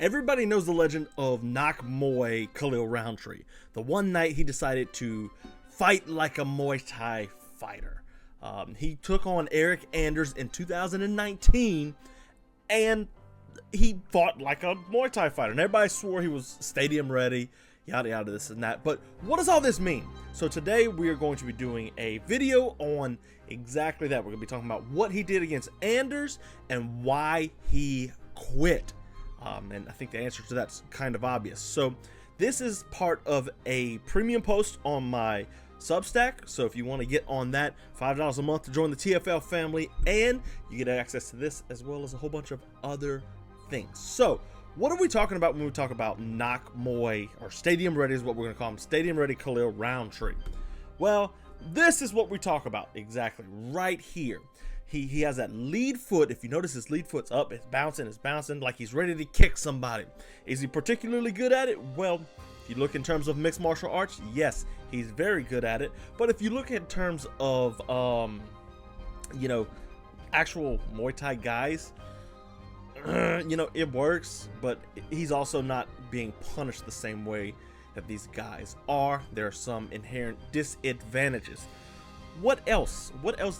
Everybody knows the legend of Nak Muay Khalil Rountree. The one night he decided to fight like a Muay Thai fighter. He took on Eryk Anders in 2019, and he fought like a Muay Thai fighter. And everybody swore he was stadium ready, yada yada, this and that. But what does all this mean? So today we are going to be doing a video on exactly that. We're going to be talking about what he did against Anders and why he quit. And I think the answer to that's kind of obvious. So this is part of a premium post on my Substack. So if you want to get on that, $5 a month to join the TFL family, and you get access to this as well as a whole bunch of other things. So what are we talking about when we talk about Nak Muay, or stadium ready is what we're going to call him, stadium ready Khalil Rountree? Well, this is what we talk about exactly right here. He has that lead foot. If you notice, his lead foot's up, it's bouncing like he's ready to kick somebody. Is he particularly good at it? Well, if you look in terms of mixed martial arts, yes, he's very good at it. But if you look in terms of, actual Muay Thai guys, it works, but he's also not being punished the same way that these guys are. There are some inherent disadvantages. What else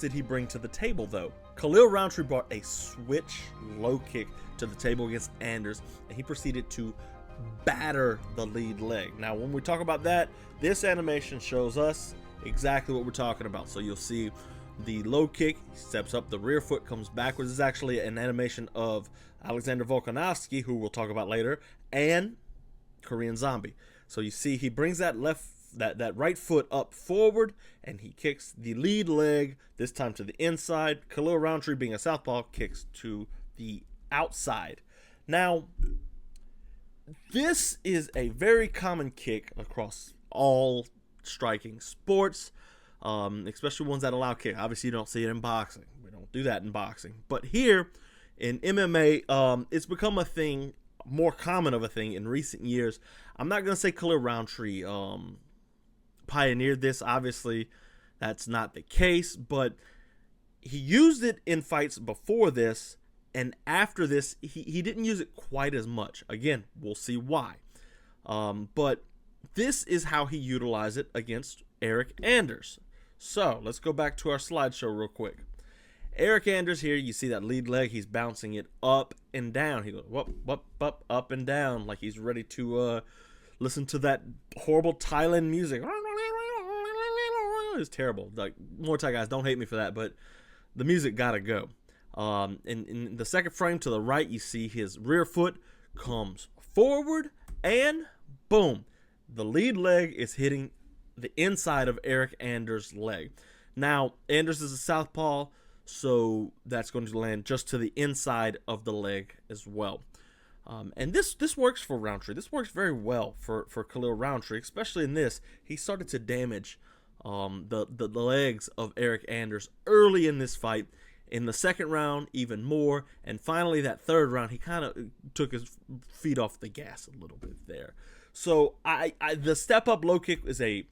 did he bring to the table, though? Khalil Rountree brought a switch low kick to the table against Anders, and he proceeded to batter the lead leg. Now, when we talk about that, this animation shows us exactly what we're talking about. So you'll see the low kick, he steps up, the rear foot comes backwards. This is actually an animation of Alexander Volkanovski, who we'll talk about later, and Korean Zombie. So you see he brings that that right foot up forward, and he kicks the lead leg, this time to the inside. Khalil Rountree, being a southpaw, kicks to the outside. Now, this is a very common kick across all striking sports, especially ones that allow kick. Obviously, you don't see it in boxing. We don't do that in boxing. But here in MMA, it's become a thing, more common of a thing in recent years. I'm not going to say Khalil Rountree pioneered this. Obviously, that's not the case, but he used it in fights before this, and after this, he didn't use it quite as much. Again, we'll see why. But this is how he utilized it against Eryk Anders. So let's go back to our slideshow real quick. Eryk Anders here, you see that lead leg, he's bouncing it up and down. He goes up and down, like he's ready to listen to that horrible Thailand music. It's terrible. Like, Muay Thai guys, don't hate me for that, but the music gotta go. In the second frame to the right, you see his rear foot comes forward, and boom, the lead leg is hitting the inside of Eryk Anders' leg. Now, Anders is a southpaw, so that's going to land just to the inside of the leg as well. And this works for Rountree. This works very well for Khalil Rountree, especially in this. He started to damage the legs of Eryk Anders early in this fight. In the second round, even more. And finally, that third round, he kind of took his feet off the gas a little bit there. So the step-up low kick is a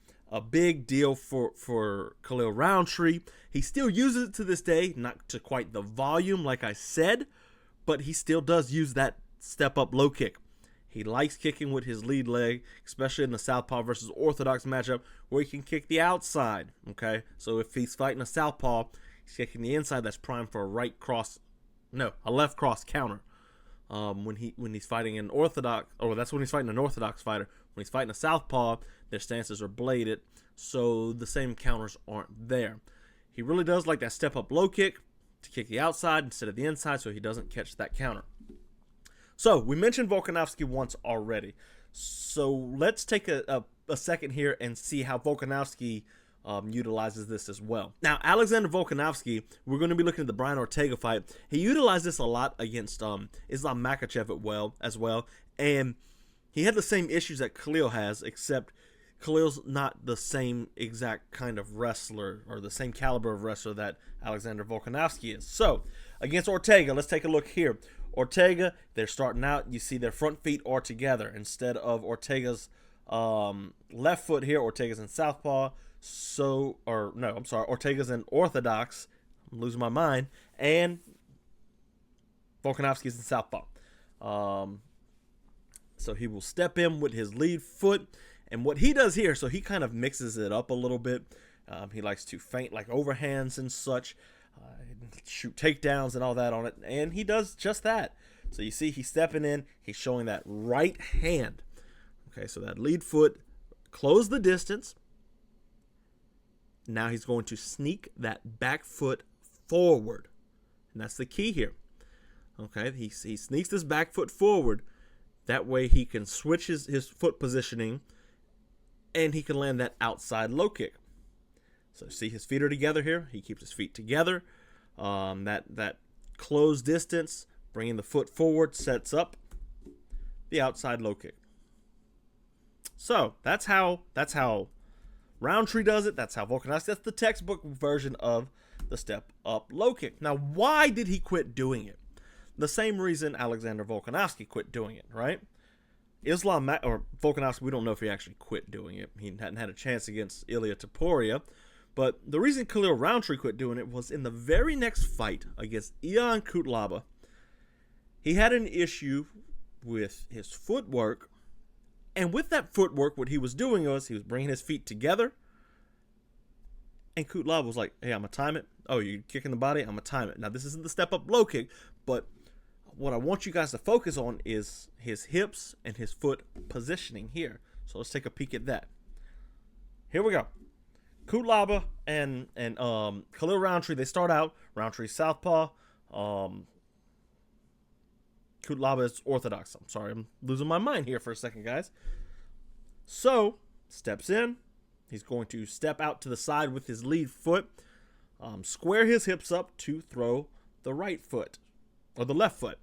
big deal for Khalil Rountree. He still uses it to this day, not to quite the volume like I said, but he still does use that step-up low kick. He likes kicking with his lead leg, especially in the southpaw versus orthodox matchup where he can kick the outside, okay? So if he's fighting a southpaw, he's kicking the inside, that's primed for a left cross counter. When he's fighting an orthodox, or that's when he's fighting an orthodox fighter. When he's fighting a southpaw, their stances are bladed, so the same counters aren't there. He really does like that step-up low kick to kick the outside instead of the inside, so he doesn't catch that counter. So we mentioned Volkanovski once already, so let's take a second here and see how Volkanovski utilizes this as well. Now, Alexander Volkanovski, we're going to be looking at the Brian Ortega fight. He utilized this a lot against Islam Makhachev as well, and he had the same issues that Khalil has, except Khalil's not the same exact kind of wrestler or the same caliber of wrestler that Alexander Volkanovski is. So, against Ortega, let's take a look here. Ortega, they're starting out. You see their front feet are together. Instead of Ortega's left foot here, Ortega's in southpaw. Ortega's in orthodox. I'm losing my mind. And Volkanovski's in southpaw. So he will step in with his lead foot. And what he does here, so he kind of mixes it up a little bit. He likes to feint like overhands and such, shoot takedowns and all that on it. And he does just that. So you see he's stepping in. He's showing that right hand. Okay, so that lead foot, close the distance. Now he's going to sneak that back foot forward. And that's the key here. Okay, he sneaks this back foot forward. That way he can switch his foot positioning and he can land that outside low kick. So see his feet are together here. He keeps his feet together. That closed distance, bringing the foot forward, sets up the outside low kick. So that's how Rountree does it. That's how Volkanovski. That's the textbook version of the step up low kick. Now, why did he quit doing it? The same reason Alexander Volkanovski quit doing it, right? Volkanovski, we don't know if he actually quit doing it. He hadn't had a chance against Ilia Topuria. But the reason Khalil Rountree quit doing it was in the very next fight against Ion Cutelaba. He had an issue with his footwork. And with that footwork, what he was doing was he was bringing his feet together. And Cutelaba was like, hey, I'm going to time it. Oh, you're kicking the body? I'm going to time it. Now, this isn't the step-up low kick, but what I want you guys to focus on is his hips and his foot positioning here. So let's take a peek at that. Here we go. Cutelaba and Khalil Rountree, they start out. Rountree southpaw. Cutelaba is orthodox. I'm sorry, I'm losing my mind here for a second, guys. So, steps in. He's going to step out to the side with his lead foot. Square his hips up to throw the right foot. Or the left foot.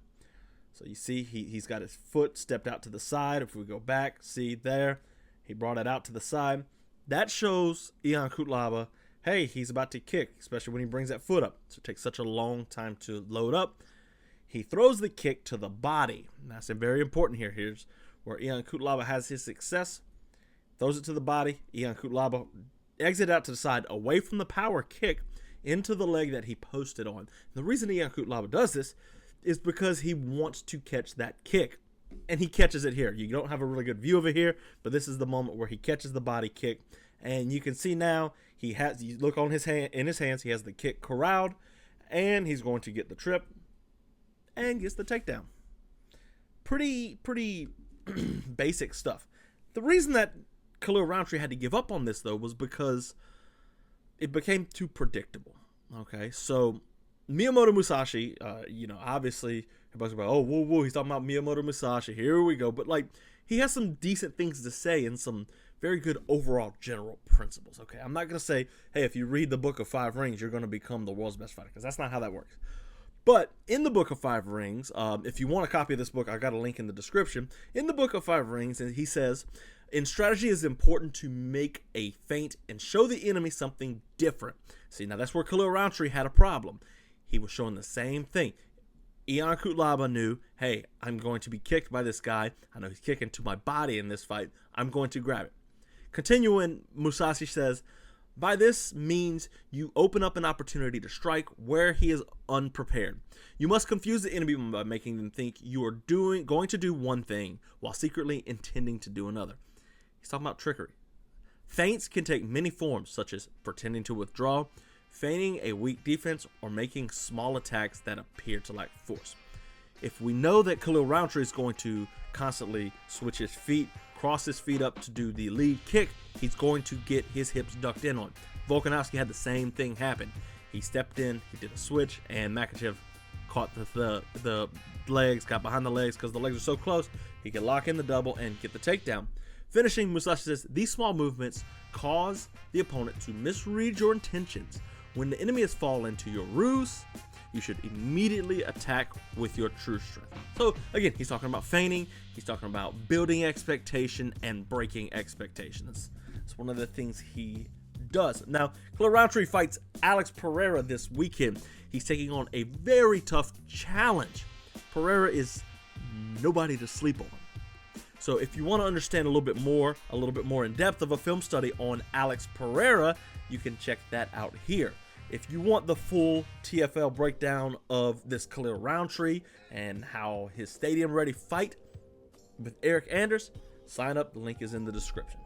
So you see he's got his foot stepped out to the side. If we go back, see there. He brought it out to the side. That shows Ion Cutelaba, hey, he's about to kick, especially when he brings that foot up. So it takes such a long time to load up. He throws the kick to the body. And that's very important here. Here's where Ion Cutelaba has his success. Throws it to the body. Ion Cutelaba exits out to the side away from the power kick into the leg that he posted on. And the reason Ion Cutelaba does this is because he wants to catch that kick. And he catches it here. You don't have a really good view of it here, but this is the moment where he catches the body kick. And you can see now you look on his hand, in his hands, he has the kick corralled, and he's going to get the trip and gets the takedown. Pretty basic stuff. The reason that Khalil Rountree had to give up on this, though, was because it became too predictable. Okay, so Miyamoto Musashi, obviously everybody's about, oh, whoa, he's talking about Miyamoto Musashi. Here we go. But, he has some decent things to say and some very good overall general principles. Okay, I'm not going to say, hey, if you read the Book of Five Rings, you're going to become the world's best fighter, because that's not how that works. But in the Book of Five Rings, if you want a copy of this book, I got a link in the description. In the Book of Five Rings, and he says, in strategy, it's important to make a feint and show the enemy something different. See, now that's where Khalil Rountree had a problem. He was showing the same thing. Ion Cutelaba knew, hey, I'm going to be kicked by this guy. I know he's kicking to my body in this fight. I'm going to grab it. Continuing, Musashi says, by this means you open up an opportunity to strike where he is unprepared. You must confuse the enemy by making them think you are going to do one thing while secretly intending to do another. He's talking about trickery. Feints can take many forms, such as pretending to withdraw, feigning a weak defense, or making small attacks that appear to lack force. If we know that Khalil Rountree is going to constantly switch his feet, cross his feet up to do the lead kick, he's going to get his hips ducked in on. Volkanovski had the same thing happen. He stepped in, he did a switch, and Makhachev caught the legs, got behind the legs because the legs are so close, he could lock in the double and get the takedown. Finishing, Musashi says, these small movements cause the opponent to misread your intentions. When the enemy has fallen into your ruse, you should immediately attack with your true strength. So again, he's talking about feigning, he's talking about building expectation and breaking expectations. It's one of the things he does. Now, Khalil Rountree fights Alex Pereira this weekend. He's taking on a very tough challenge. Pereira is nobody to sleep on. So if you want to understand a little bit more in depth of a film study on Alex Pereira, you can check that out here. If you want the full TFL breakdown of this Khalil Rountree and how his stadium-ready fight with Eryk Anders. Sign up. The link is in the description.